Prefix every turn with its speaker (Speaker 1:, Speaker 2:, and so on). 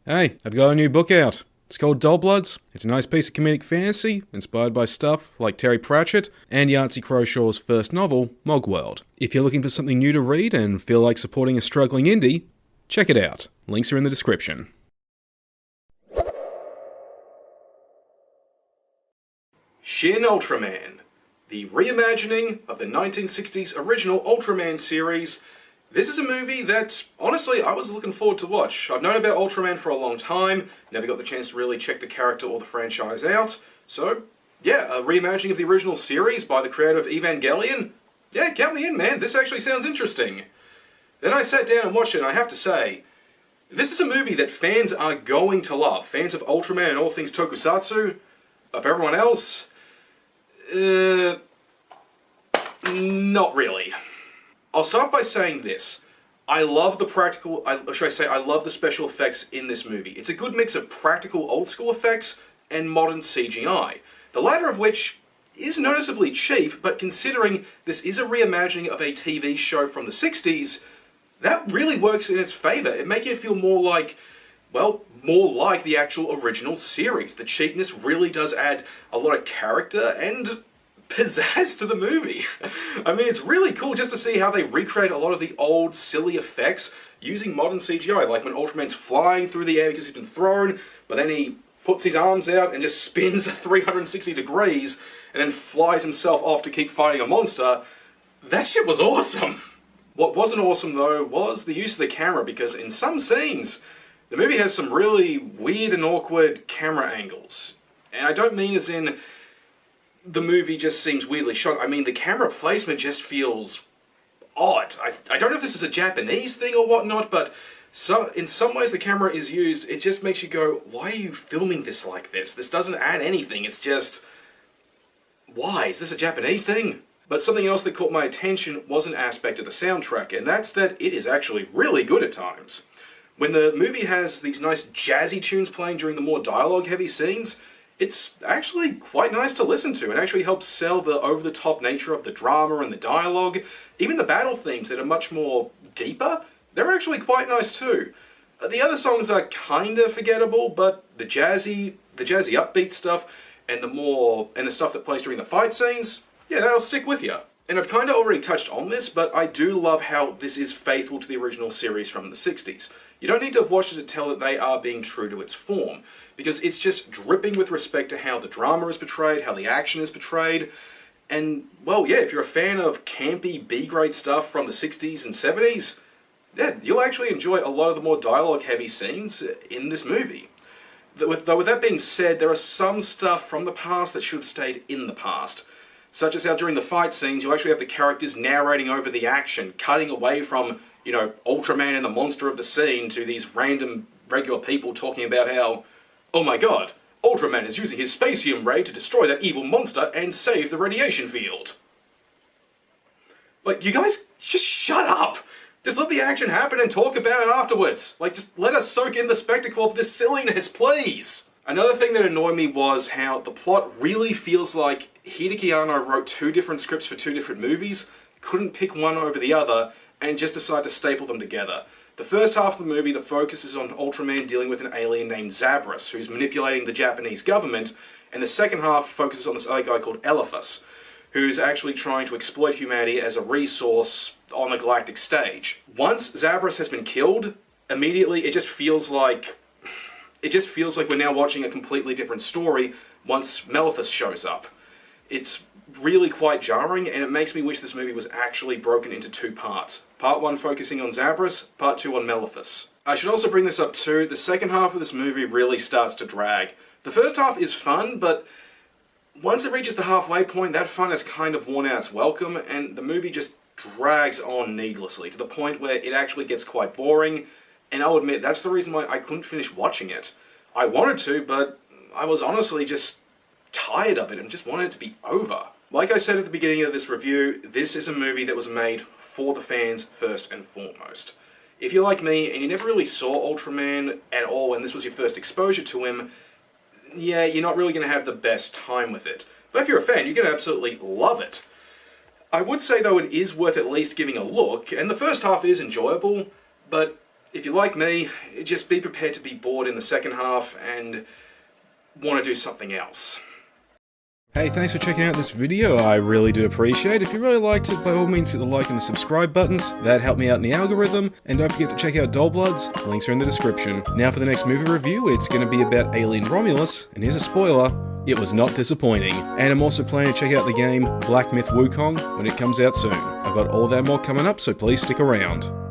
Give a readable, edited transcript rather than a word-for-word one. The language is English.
Speaker 1: Hey, I've got a new book out. It's called Doll Bloods. It's a nice piece of comedic fantasy, inspired by stuff like Terry Pratchett and Yancey Crowshaw's first novel, Mogworld. If you're looking for something new to read and feel like supporting a struggling indie, check it out. Links are in the description.
Speaker 2: Shin Ultraman, the reimagining of the 1960s original Ultraman series. This is a movie that, honestly, I was looking forward to watch. I've known about Ultraman for a long time, never got the chance to really check the character or the franchise out, so, yeah, a reimagining of the original series by the creator of Evangelion. Yeah, count me in, man, this actually sounds interesting. Then I sat down and watched it, and I have to say, this is a movie that fans are going to love. Fans of Ultraman and all things tokusatsu. Of everyone else, not really. I'll start by saying this. I love the I love the special effects in this movie. It's a good mix of practical old school effects and modern CGI. The latter of which is noticeably cheap, but considering this is a reimagining of a TV show from the 60s, that really works in its favour. It makes it feel more like, well, more like the actual original series. The cheapness really does add a lot of character and pizzazz to the movie. I mean, it's really cool just to see how they recreate a lot of the old silly effects using modern CGI, like when Ultraman's flying through the air because he's been thrown, but then he puts his arms out and just spins 360 degrees and then flies himself off to keep fighting a monster. That shit was awesome! What wasn't awesome, though, was the use of the camera, because in some scenes, the movie has some really weird and awkward camera angles. And I don't mean as in the movie just seems weirdly shot. I mean, the camera placement just feels odd. I don't know if this is a Japanese thing or whatnot, but in some ways the camera is used, it just makes you go, why are you filming this like this? This doesn't add anything, it's just, why? Is this a Japanese thing? But something else that caught my attention was an aspect of the soundtrack, and that's that it is actually really good at times. When the movie has these nice jazzy tunes playing during the more dialogue-heavy scenes, it's actually quite nice to listen to. It actually helps sell the over-the-top nature of the drama and the dialogue. Even the battle themes that are much more deeper, they're actually quite nice too. The other songs are kinda forgettable, but the jazzy upbeat stuff and the stuff that plays during the fight scenes, yeah, that'll stick with you. And I've kinda already touched on this, but I do love how this is faithful to the original series from the 60s. You don't need to have watched it to tell that they are being true to its form, because it's just dripping with respect to how the drama is portrayed, how the action is portrayed, and, well, yeah, if you're a fan of campy B-grade stuff from the 60s and 70s, yeah, you'll actually enjoy a lot of the more dialogue-heavy scenes in this movie. Though with that being said, there are some stuff from the past that should have stayed in the past, such as how during the fight scenes you actually have the characters narrating over the action, cutting away from, you know, Ultraman and the monster of the scene to these random regular people talking about how, oh my god, Ultraman is using his spacium ray to destroy that evil monster and save the radiation field. Like, you guys, just shut up! Just let the action happen and talk about it afterwards. Like, just let us soak in the spectacle of this silliness, please! Another thing that annoyed me was how the plot really feels like Hideaki Anno wrote two different scripts for two different movies, couldn't pick one over the other, and just decided to staple them together. The first half of the movie, the focus is on Ultraman dealing with an alien named Zabras, who's manipulating the Japanese government, and the second half focuses on this other guy called Elephas, who's actually trying to exploit humanity as a resource on the galactic stage. Once Zabras has been killed, immediately it just feels like we're now watching a completely different story once Maleficus shows up. It's really quite jarring, and it makes me wish this movie was actually broken into two parts. Part 1 focusing on Zabras, Part 2 on Maleficus. I should also bring this up too, the second half of this movie really starts to drag. The first half is fun, but once it reaches the halfway point, that fun has kind of worn out its welcome, and the movie just drags on needlessly, to the point where it actually gets quite boring, and I'll admit, that's the reason why I couldn't finish watching it. I wanted to, but I was honestly just tired of it and just wanted it to be over. Like I said at the beginning of this review, this is a movie that was made for the fans first and foremost. If you're like me and you never really saw Ultraman at all and this was your first exposure to him, yeah, you're not really going to have the best time with it. But if you're a fan, you're going to absolutely love it. I would say though it is worth at least giving a look, and the first half is enjoyable, but if you're like me, just be prepared to be bored in the second half and want to do something else.
Speaker 1: Hey, thanks for checking out this video, I really do appreciate it. If you really liked it, by all means hit the like and the subscribe buttons, that helped me out in the algorithm, and don't forget to check out Doll Bloods, links are in the description. Now for the next movie review, it's going to be about Alien Romulus, and here's a spoiler, it was not disappointing. And I'm also planning to check out the game Black Myth Wukong when it comes out soon. I've got all that more coming up, so please stick around.